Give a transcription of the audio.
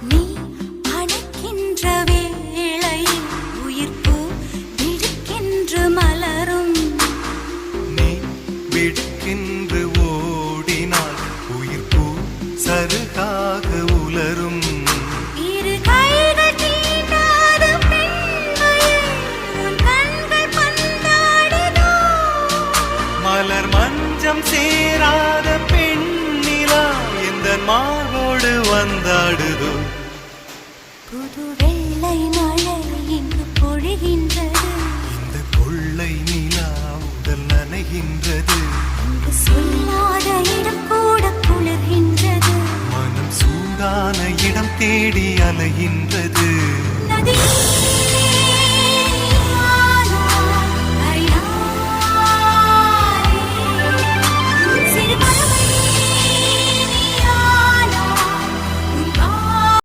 நீ அணைக்கின்ற வேளையில் உயிர்ப்பு விடுக்கின்ற மலரும். நீ விடுக்கின்று ஓடினால் உயிர்ப்பு சருகாக உலரும். இரு கைகள் தீண்டாத பெண்மையே உன் கண்கள் பந்தாடுதோ. மலர் மஞ்சம் சேராத பெண்ணிலா எந்த மார்போடு வந்தாடுதோ. புது வெள்ளை மழை இங்கு பொழிகின்றது. இந்த கொள்ளை நிலா உடல் நனைகின்றது. இங்கு சொல்லாத இடம் கூட குளிர்கின்றது. மனம் சூடான இடம் தேடி அலைகின்றது. நதி